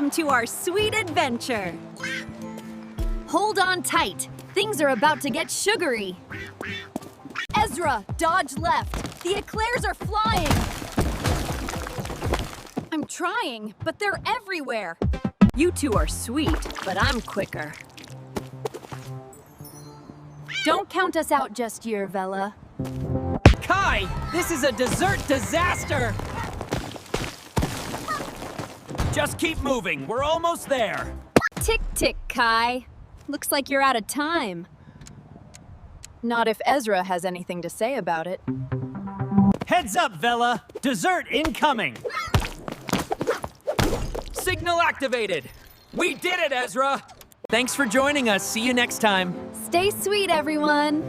Welcome to our sweet adventure. Hold on tight. Things are about to get sugary. Ezra, dodge left. The eclairs are flying. I'm trying, but they're everywhere. You two are sweet, but I'm quicker. Don't count us out just yet, Vela. Kai, this is a dessert disaster! Just keep moving. We're almost there. Tick, Kai. Looks like you're out of time. Not if Ezra has anything to say about it. Heads up, Vela. Dessert incoming. Signal activated. We did it, Ezra. Thanks for joining us. See you next time. Stay sweet, everyone.